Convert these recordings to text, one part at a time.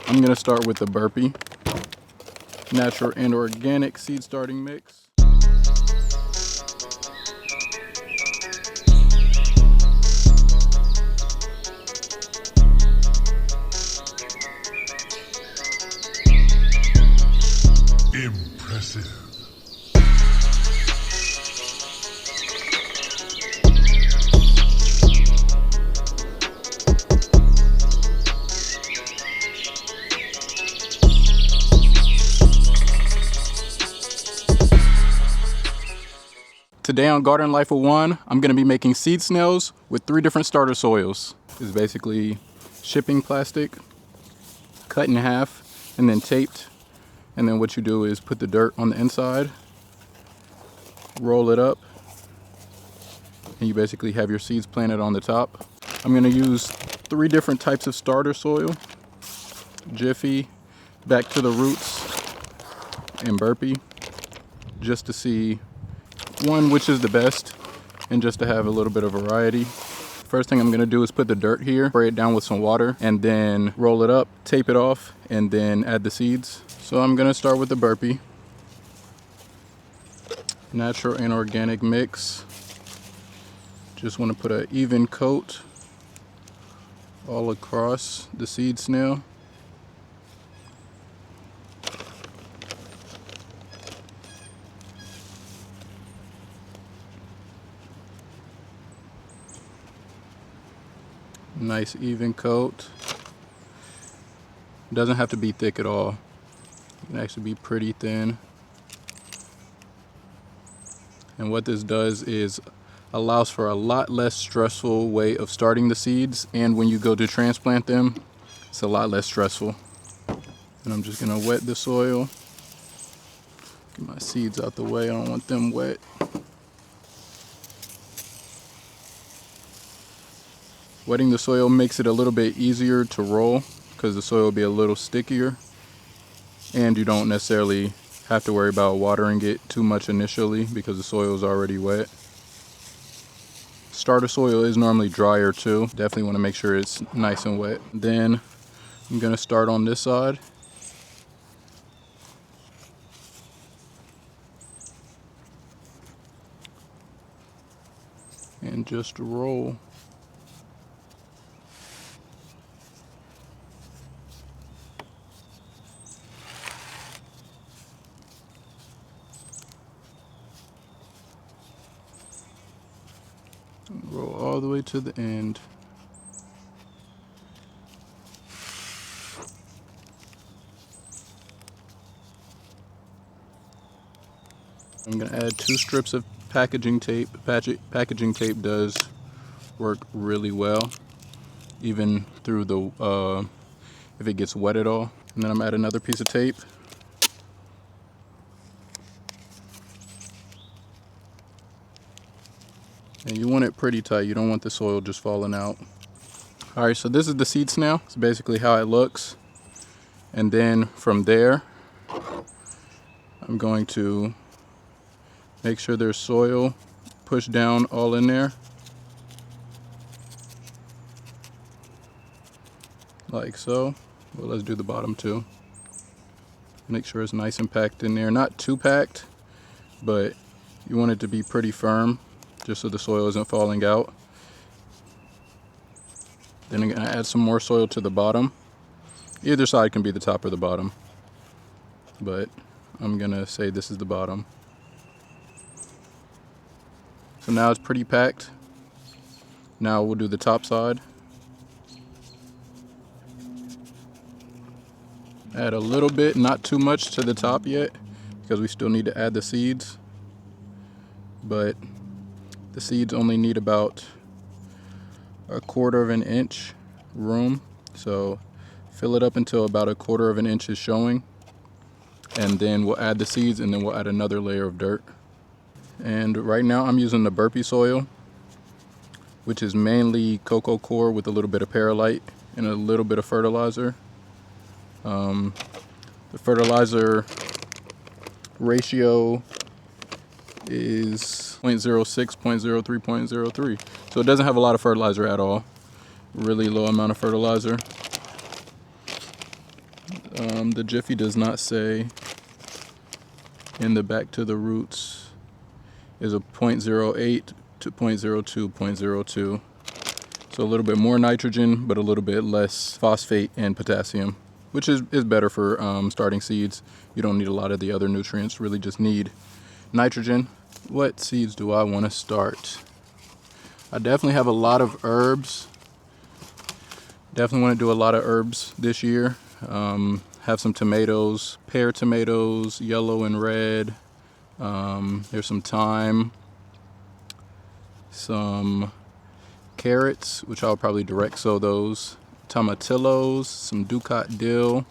I'm gonna start with the burpee, natural and organic seed starting mix. Impressive. Today on Garden Life of One, I'm going to be making seed snails with 3 different starter soils. It's basically shipping plastic, cut in half, and then taped. And then what you do is put the dirt on the inside, roll it up, and you basically have your seeds planted on the top. I'm going to use 3 different types of starter soil: Jiffy, Back to the Roots, and Burpee, just to see which is the best, and just to have a little bit of variety. First thing I'm gonna do is put the dirt here, spray it down with some water, and then roll it up, tape it off, and then add the seeds. So I'm gonna start with the Burpee. Natural and organic mix. Just wanna put an even coat all across the seed snail. Nice even coat. Doesn't have to be thick at all. It can actually be pretty thin. And what this does is allows for a lot less stressful way of starting the seeds, and when you go to transplant them, it's a lot less stressful. And I'm just gonna wet the soil. Get my seeds out the way, I don't want them wet. Wetting the soil makes it a little bit easier to roll because the soil will be a little stickier, and you don't necessarily have to worry about watering it too much initially because the soil is already wet. Starter soil is normally drier too. Definitely want to make sure it's nice and wet. Then I'm going to start on this side. And just roll. Roll all the way to the end. I'm going to add 2 strips of packaging tape. Packaging tape does work really well, even through the if it gets wet at all. And then I'm going to add another piece of tape. And you want it pretty tight. You don't want the soil just falling out. All right, so this is the seed snail. It's basically how it looks. And then from there, I'm going to make sure there's soil pushed down all in there. Like so. Well, let's do the bottom too. Make sure it's nice and packed in there. Not too packed, but you want it to be pretty firm, just so the soil isn't falling out. Then I'm going to add some more soil to the bottom. Either side can be the top or the bottom, but I'm going to say this is the bottom. So now it's pretty packed. Now we'll do the top side. Add a little bit, not too much to the top yet, because we still need to add the seeds. But the seeds only need about 1/4 of an inch room, so fill it up until about 1/4 of an inch is showing, and then we'll add the seeds, and then we'll add another layer of dirt. And right now I'm using the Burpee soil, which is mainly cocoa coir with a little bit of perlite and a little bit of fertilizer. The fertilizer ratio is 0.06, 0.03, 0.03. So it doesn't have a lot of fertilizer at all. Really low amount of fertilizer. The Jiffy does not say. In the back to the roots is a 0.08 to 0.02, 0.02. So a little bit more nitrogen, but a little bit less phosphate and potassium, which is better for starting seeds. You don't need a lot of the other nutrients, really just need nitrogen. What seeds do I want to start? I definitely have a lot of herbs. Definitely want to do a lot of herbs this year. Have some tomatoes, pear tomatoes, yellow and red. There's some thyme, some carrots, which I'll probably direct sow those, tomatillos, some ducat dill,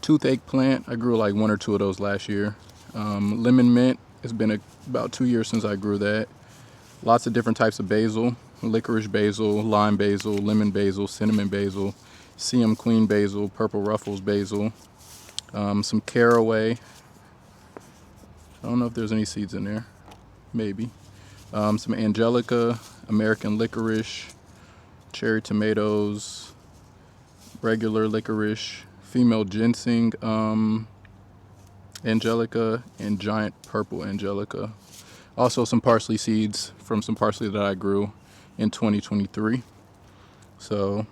toothache plant. I grew like 1 or 2 of those last year. Lemon mint. It's been about 2 years since I grew that. Lots of different types of basil, licorice basil, lime basil, lemon basil, cinnamon basil, Siam queen basil, purple ruffles basil, some caraway. I don't know if there's any seeds in there, maybe. Some angelica, American licorice, cherry tomatoes, regular licorice, female ginseng, angelica, and giant purple angelica. Also some parsley seeds from some parsley that I grew in 2023. So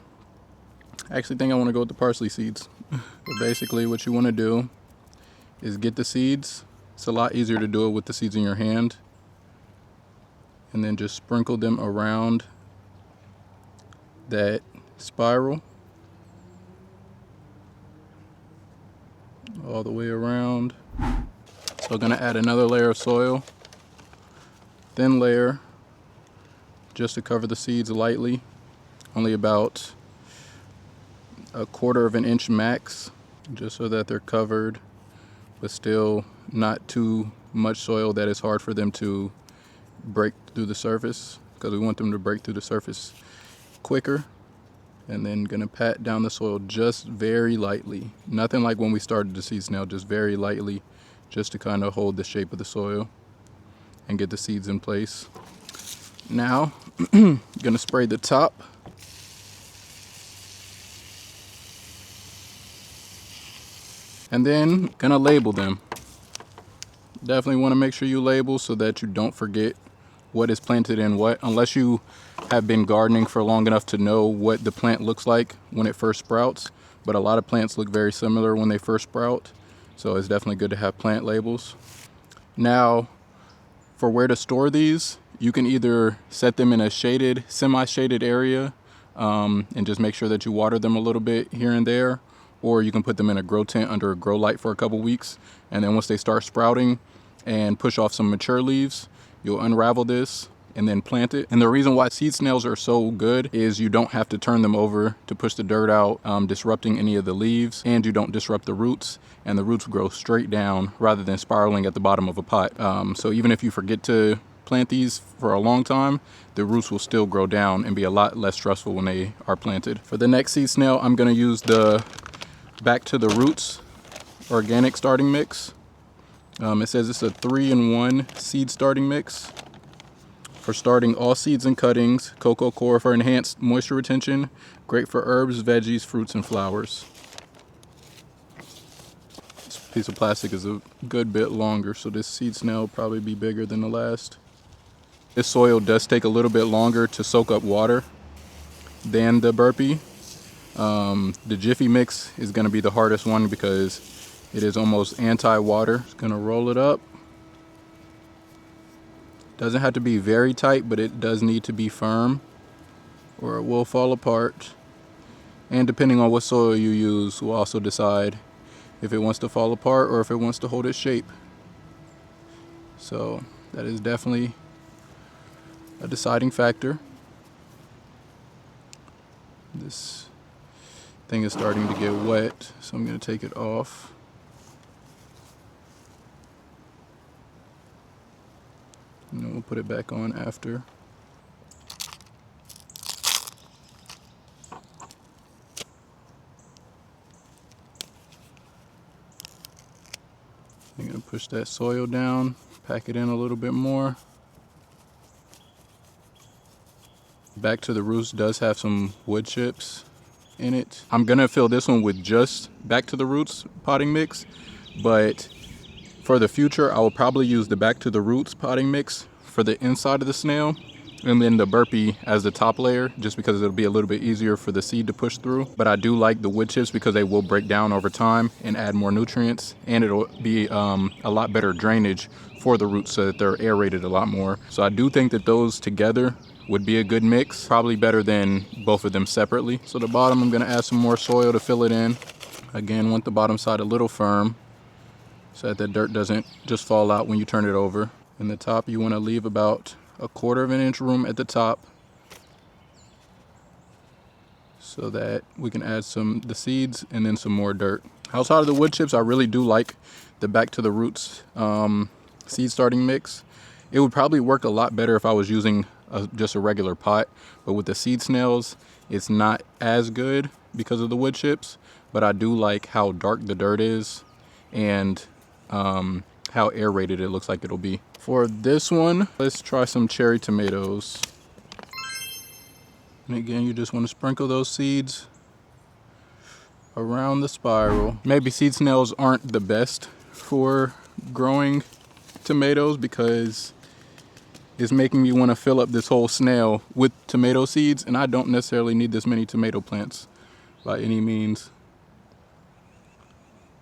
I actually think I want to go with the parsley seeds. But basically what you want to do is get the seeds. It's a lot easier to do it with the seeds in your hand. And then just sprinkle them around that spiral. All the way around. So I'm going to add another layer of soil. Thin layer, just to cover the seeds lightly. Only about 1/4 of an inch max, just so that they're covered, but still not too much soil that it's hard for them to break through the surface, because we want them to break through the surface quicker. And then gonna pat down the soil just very lightly. Nothing like when we started the seed snail, just very lightly, just to kind of hold the shape of the soil and get the seeds in place. Now, gonna spray the top. And then gonna label them. Definitely want to make sure you label so that you don't forget what is planted in what, unless you have been gardening for long enough to know what the plant looks like when it first sprouts. But a lot of plants look very similar when they first sprout, so it's definitely good to have plant labels. Now, for where to store these, you can either set them in a shaded, semi-shaded area, and just make sure that you water them a little bit here and there, or you can put them in a grow tent under a grow light for a couple weeks, and then once they start sprouting and push off some mature leaves, you'll unravel this and then plant it. And the reason why seed snails are so good is you don't have to turn them over to push the dirt out, disrupting any of the leaves, and you don't disrupt the roots, and the roots grow straight down rather than spiraling at the bottom of a pot. So even if you forget to plant these for a long time, the roots will still grow down and be a lot less stressful when they are planted. For the next seed snail, I'm gonna use the Back to the Roots organic starting mix. It says it's a 3-in-1 seed starting mix for starting all seeds and cuttings. Cocoa coir for enhanced moisture retention. Great for herbs, veggies, fruits, and flowers. This piece of plastic is a good bit longer, so this seed snail will probably be bigger than the last. This soil does take a little bit longer to soak up water than the burpee. The Jiffy mix is going to be the hardest one because it is almost anti-water. Just going to roll it up. Doesn't have to be very tight, but it does need to be firm or it will fall apart. And depending on what soil you use will also decide if it wants to fall apart or if it wants to hold its shape. So that is definitely a deciding factor. This thing is starting to get wet, so I'm going to take it off. And then we'll put it back on after. I'm going to push that soil down, pack it in a little bit more. Back to the Roots does have some wood chips. in it. I'm gonna fill this one with just Back to the Roots potting mix, but for the future, I will probably use the Back to the Roots potting mix for the inside of the snail, and then the burpee as the top layer, just because it'll be a little bit easier for the seed to push through. But I do like the wood chips because they will break down over time and add more nutrients, and it'll be a lot better drainage for the roots so that they're aerated a lot more. So I do think that those together would be a good mix, probably better than both of them separately. So the bottom, I'm gonna add some more soil to fill it in. Again, want the bottom side a little firm so that the dirt doesn't just fall out when you turn it over. In the top, you wanna leave about 1/4 of an inch room at the top so that we can add the seeds and then some more dirt. Outside of the wood chips, I really do like the Back to the Roots seed starting mix. It would probably work a lot better if I was using just a regular pot, but with the seed snails, it's not as good because of the wood chips, but I do like how dark the dirt is and how aerated it looks like it'll be. For this one, let's try some cherry tomatoes. And again, you just want to sprinkle those seeds around the spiral. Maybe seed snails aren't the best for growing tomatoes because it's making me want to fill up this whole snail with tomato seeds, and I don't necessarily need this many tomato plants by any means,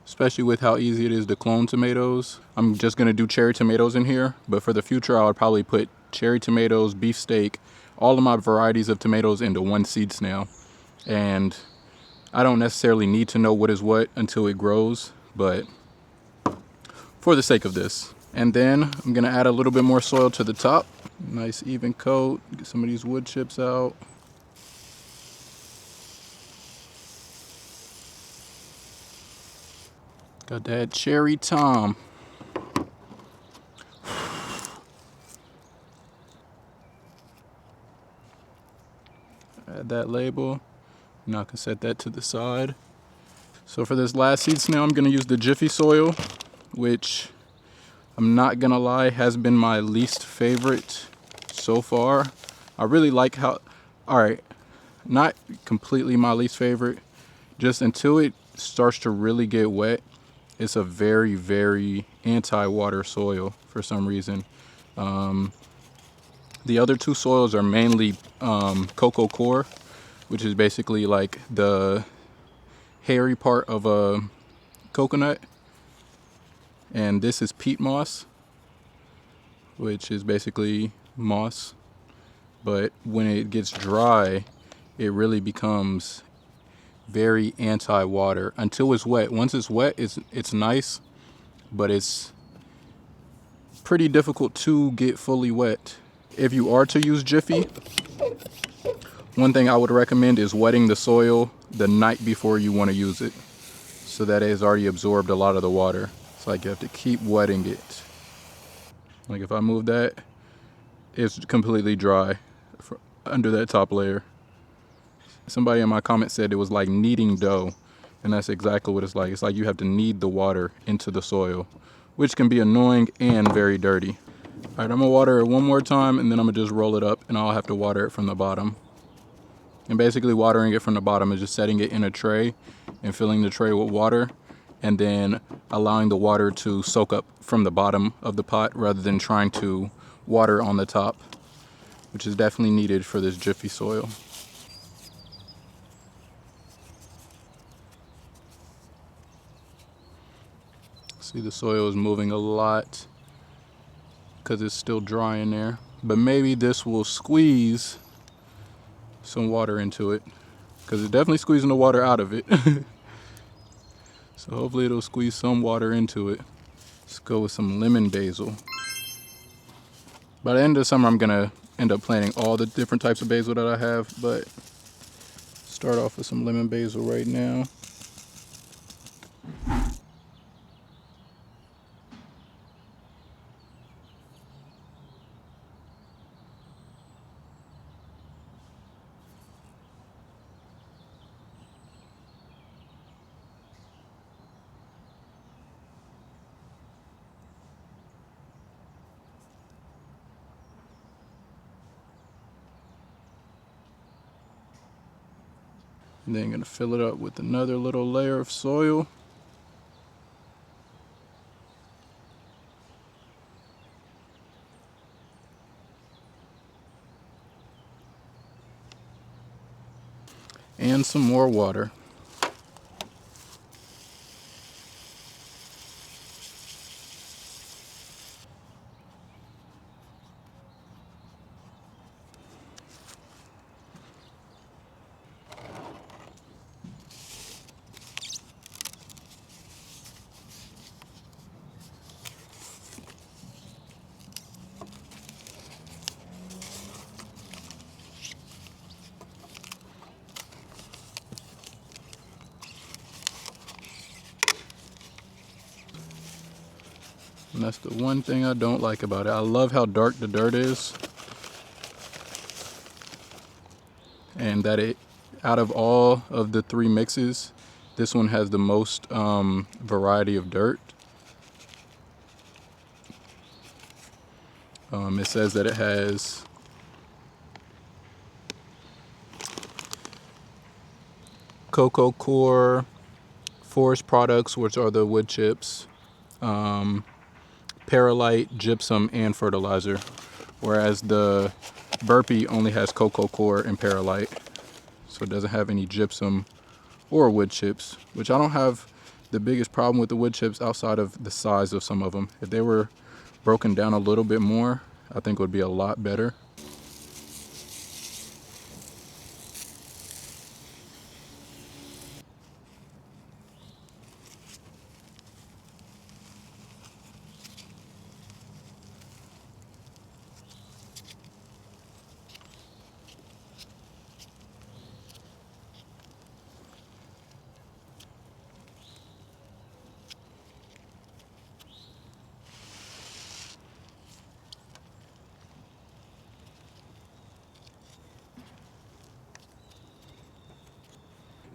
especially with how easy it is to clone tomatoes. I'm just gonna do cherry tomatoes in here, but for the future I would probably put cherry tomatoes, beefsteak, all of my varieties of tomatoes into one seed snail. And I don't necessarily need to know what is what until it grows, but for the sake of this. And then I'm gonna add a little bit more soil to the top. Nice even coat, get some of these wood chips out. Got that cherry tom. Add that label. Now I can set that to the side. So for this last seed snail, I'm gonna use the Jiffy soil, which I'm not gonna lie, has been my least favorite so far. I really like how, all right, not completely my least favorite, just until it starts to really get wet, it's a very, very anti-water soil for some reason. The other two soils are mainly cocoa coir, which is basically like the hairy part of a coconut. And this is peat moss, which is basically moss. But when it gets dry, it really becomes very anti-water until it's wet. Once it's wet, it's nice, but it's pretty difficult to get fully wet. If you are to use Jiffy, one thing I would recommend is wetting the soil the night before you want to use it, so that it has already absorbed a lot of the water. It's like you have to keep wetting it. Like if I move that, it's completely dry under that top layer. Somebody in my comment said it was like kneading dough, and that's exactly what it's like. It's like you have to knead the water into the soil, which can be annoying and very dirty. All right, I'm gonna water it one more time, and then I'm gonna just roll it up, and I'll have to water it from the bottom. And basically watering it from the bottom is just setting it in a tray and filling the tray with water, and then allowing the water to soak up from the bottom of the pot rather than trying to water on the top, which is definitely needed for this Jiffy soil. See, the soil is moving a lot because it's still dry in there, but maybe this will squeeze some water into it, because it's definitely squeezing the water out of it. So hopefully it'll squeeze some water into it. Let's go with some lemon basil. By the end of the summer, I'm gonna end up planting all the different types of basil that I have, but start off with some lemon basil right now. And then gonna fill it up with another little layer of soil. And some more water. And that's the one thing I don't like about it. I love how dark the dirt is. And that it, out of all of the three mixes, this one has the most variety of dirt. It says that it has cocoa coir, forest products, which are the wood chips, perlite, gypsum, and fertilizer, whereas the burpee only has cocoa coir and perlite, so it doesn't have any gypsum or wood chips, which I don't have the biggest problem with the wood chips outside of the size of some of them. If they were broken down a little bit more, I think it would be a lot better.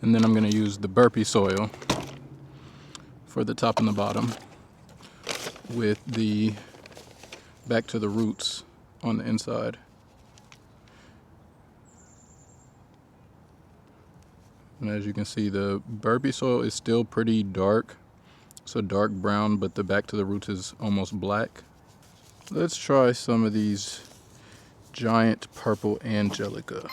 And then I'm going to use the burpee soil for the top and the bottom with the back to the roots on the inside. And as you can see, the burpee soil is still pretty dark. So dark brown, but the back to the roots is almost black. Let's try some of these giant purple angelica.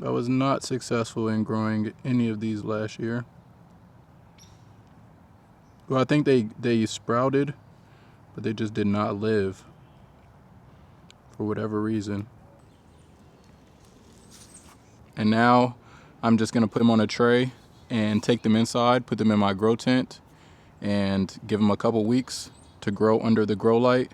I was not successful in growing any of these last year. Well, I think they sprouted, but they just did not live for whatever reason. And now I'm just gonna put them on a tray and take them inside, put them in my grow tent, and give them a couple weeks to grow under the grow light.